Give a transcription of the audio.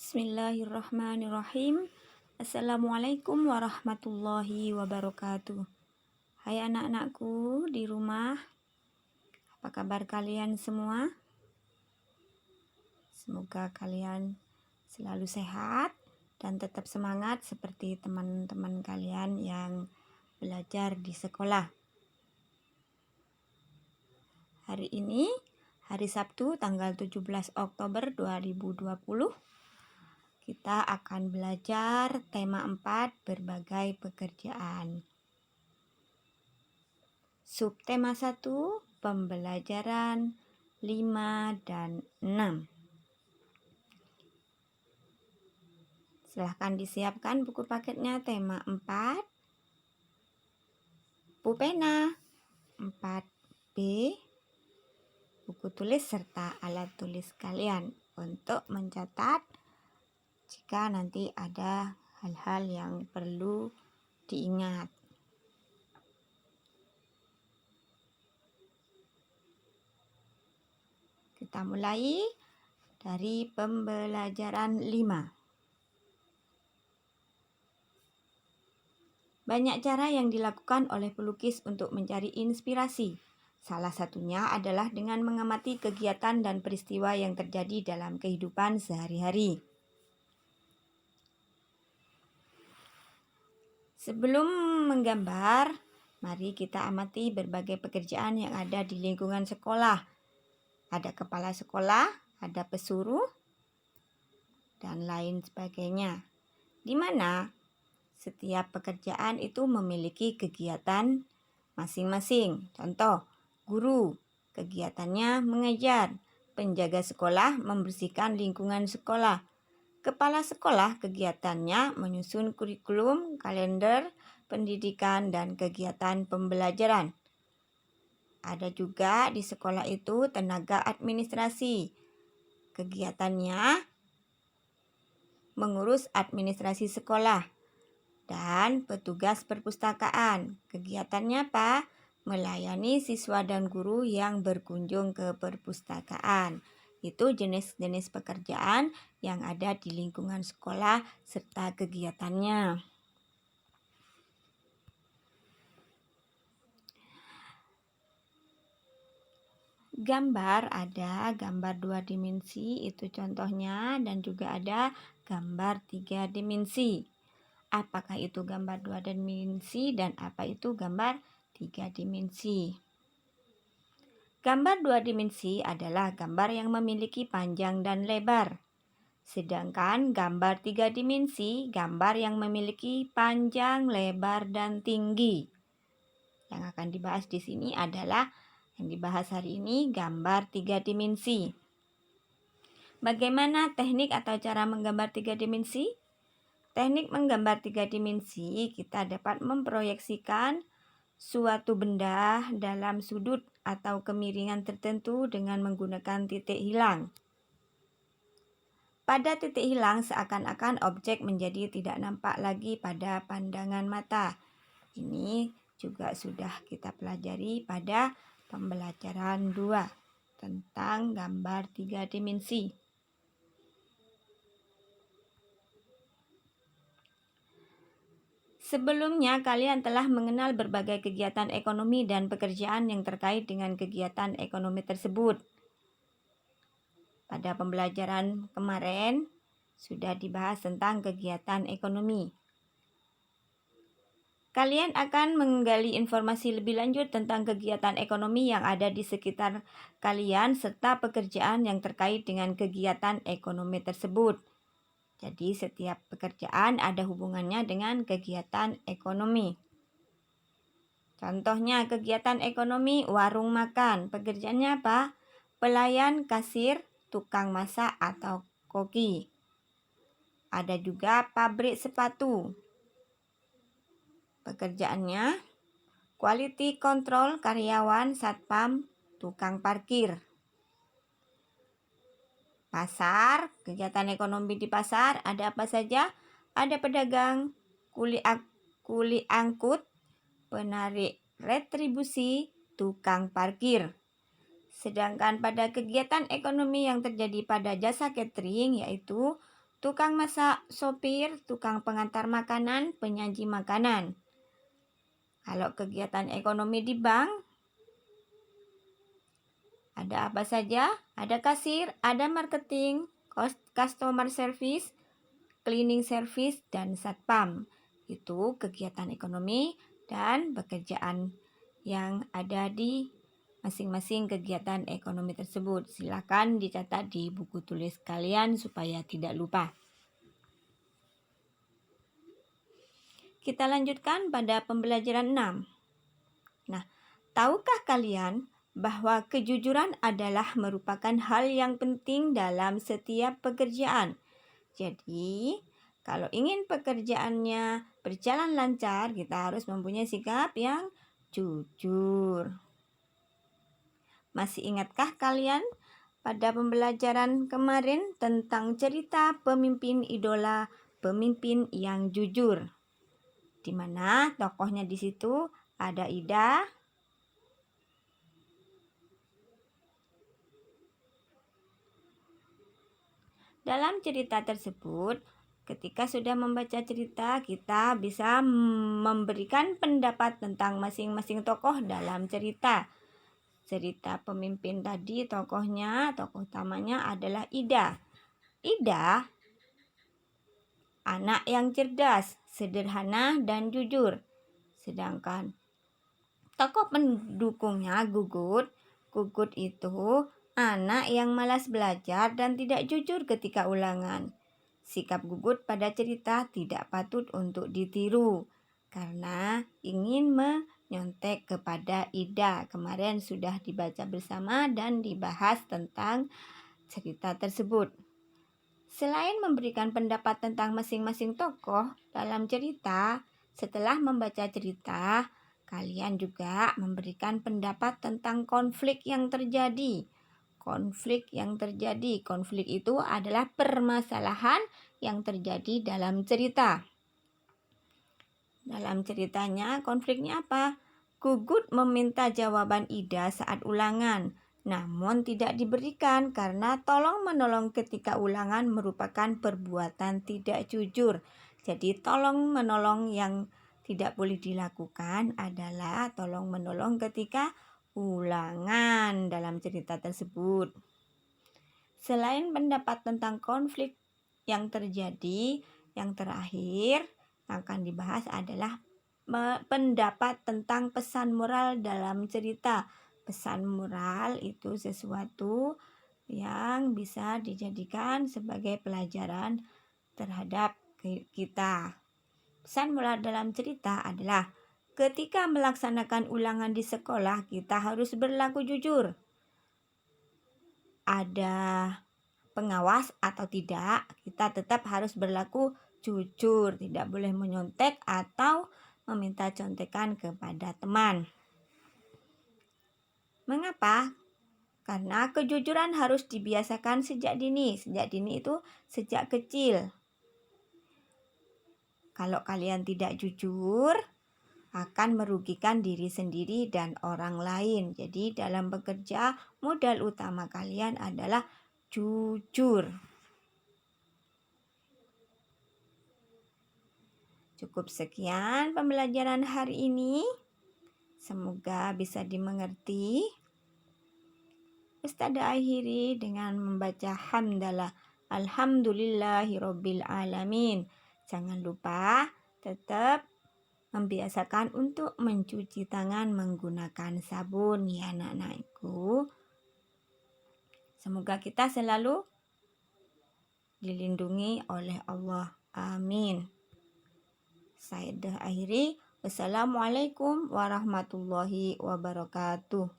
Bismillahirrahmanirrahim. Assalamualaikum warahmatullahi wabarakatuh. Hai anak-anakku di rumah, apa kabar kalian semua? Semoga kalian selalu sehat dan tetap semangat seperti teman-teman kalian yang belajar di sekolah. Hari ini, hari Sabtu tanggal 17 Oktober 2020, kita akan belajar tema 4 berbagai pekerjaan. Subtema 1 pembelajaran 5 dan 6. Silahkan disiapkan buku paketnya tema 4, pulpena 4B, buku tulis serta alat tulis kalian untuk mencatat jika nanti ada hal-hal yang perlu diingat. Kita mulai dari pembelajaran 5. Banyak cara yang dilakukan oleh pelukis untuk mencari inspirasi. Salah satunya adalah dengan mengamati kegiatan dan peristiwa yang terjadi dalam kehidupan sehari-hari. Sebelum menggambar, mari kita amati berbagai pekerjaan yang ada di lingkungan sekolah. Ada kepala sekolah, ada pesuruh, dan lain sebagainya. Di mana setiap pekerjaan itu memiliki kegiatan masing-masing. Contoh, guru, kegiatannya mengajar. Penjaga sekolah membersihkan lingkungan sekolah. Kepala sekolah kegiatannya menyusun kurikulum, kalender, pendidikan, dan kegiatan pembelajaran. Ada juga di sekolah itu tenaga administrasi. Kegiatannya mengurus administrasi sekolah. Dan petugas perpustakaan. Kegiatannya apa? Melayani siswa dan guru yang berkunjung ke perpustakaan. Itu jenis-jenis pekerjaan yang ada di lingkungan sekolah serta kegiatannya. Gambar ada gambar 2 dimensi, itu contohnya, dan juga ada gambar 3 dimensi. Apakah itu gambar 2 dimensi dan apa itu gambar 3 dimensi? Gambar 2 dimensi adalah gambar yang memiliki panjang dan lebar. Sedangkan gambar 3 dimensi, gambar yang memiliki panjang, lebar, dan tinggi. Yang akan dibahas di sini adalah yang dibahas hari ini gambar 3 dimensi. Bagaimana teknik atau cara menggambar 3 dimensi? Teknik menggambar 3 dimensi, kita dapat memproyeksikan suatu benda dalam sudut atau kemiringan tertentu dengan menggunakan titik hilang. Pada titik hilang seakan-akan objek menjadi tidak nampak lagi pada pandangan mata. Ini juga sudah kita pelajari pada pembelajaran 2 tentang gambar 3 dimensi. Sebelumnya, kalian telah mengenal berbagai kegiatan ekonomi dan pekerjaan yang terkait dengan kegiatan ekonomi tersebut. Pada pembelajaran kemarin, sudah dibahas tentang kegiatan ekonomi. Kalian akan menggali informasi lebih lanjut tentang kegiatan ekonomi yang ada di sekitar kalian serta pekerjaan yang terkait dengan kegiatan ekonomi tersebut. Jadi setiap pekerjaan ada hubungannya dengan kegiatan ekonomi. Contohnya kegiatan ekonomi warung makan. Pekerjaannya apa? Pelayan, kasir, tukang masak atau koki. Ada juga pabrik sepatu. Pekerjaannya quality control, karyawan, satpam, tukang parkir. Pasar, kegiatan ekonomi di pasar ada apa saja? Ada pedagang, kuli angkut, penarik retribusi, tukang parkir. Sedangkan pada kegiatan ekonomi yang terjadi pada jasa catering yaitu tukang masak, sopir, tukang pengantar makanan, penyaji makanan. Kalau kegiatan ekonomi di bank, ada apa saja? Ada kasir, ada marketing, customer service, cleaning service, dan satpam. Itu kegiatan ekonomi dan pekerjaan yang ada di masing-masing kegiatan ekonomi tersebut. Silakan dicatat di buku tulis kalian supaya tidak lupa. Kita lanjutkan pada pembelajaran 6. Nah, tahukah kalian bahwa kejujuran adalah merupakan hal yang penting dalam setiap pekerjaan? Jadi, kalau ingin pekerjaannya berjalan lancar, kita harus mempunyai sikap yang jujur. Masih ingatkah kalian pada pembelajaran kemarin tentang cerita pemimpin idola, pemimpin yang jujur? Di mana tokohnya di situ ada Ida, dalam cerita tersebut, ketika sudah membaca cerita, kita bisa memberikan pendapat tentang masing-masing tokoh dalam cerita. Cerita pemimpin tadi, tokoh utamanya adalah Ida. Ida, anak yang cerdas, sederhana, dan jujur. Sedangkan tokoh pendukungnya Gugut. Gugut itu anak yang malas belajar dan tidak jujur ketika ulangan. Sikap Gugut pada cerita tidak patut untuk ditiru karena ingin menyontek kepada Ida. Kemarin sudah dibaca bersama dan dibahas tentang cerita tersebut. Selain memberikan pendapat tentang masing-masing tokoh dalam cerita, setelah membaca cerita, kalian juga memberikan pendapat tentang konflik yang terjadi. Konflik itu adalah permasalahan yang terjadi dalam cerita. Dalam ceritanya, konfliknya apa? Gugut meminta jawaban Ida saat ulangan, namun tidak diberikan karena tolong-menolong ketika ulangan merupakan perbuatan tidak jujur. Jadi tolong-menolong yang tidak boleh dilakukan adalah tolong-menolong ketika ulangan dalam cerita tersebut. Selain pendapat tentang konflik yang terjadi, yang terakhir akan dibahas adalah pendapat tentang pesan moral dalam cerita. Pesan moral itu sesuatu yang bisa dijadikan sebagai pelajaran terhadap kita. Pesan moral dalam cerita adalah ketika melaksanakan ulangan di sekolah, kita harus berlaku jujur. Ada pengawas atau tidak, kita tetap harus berlaku jujur, tidak boleh menyontek atau meminta contekan kepada teman. Mengapa? Karena kejujuran harus dibiasakan sejak dini. Sejak dini itu sejak kecil. Kalau kalian tidak jujur, akan merugikan diri sendiri dan orang lain. Jadi dalam bekerja, modal utama kalian adalah jujur. Cukup sekian pembelajaran hari ini. Semoga bisa dimengerti. Ustazah akhiri dengan membaca hamdalah. Alhamdulillahirabbil alamin. Jangan lupa tetap membiasakan untuk mencuci tangan menggunakan sabun ya anak-anakku. Semoga kita selalu dilindungi oleh Allah. Amin. Saya dah akhiri. Wassalamualaikum warahmatullahi wabarakatuh.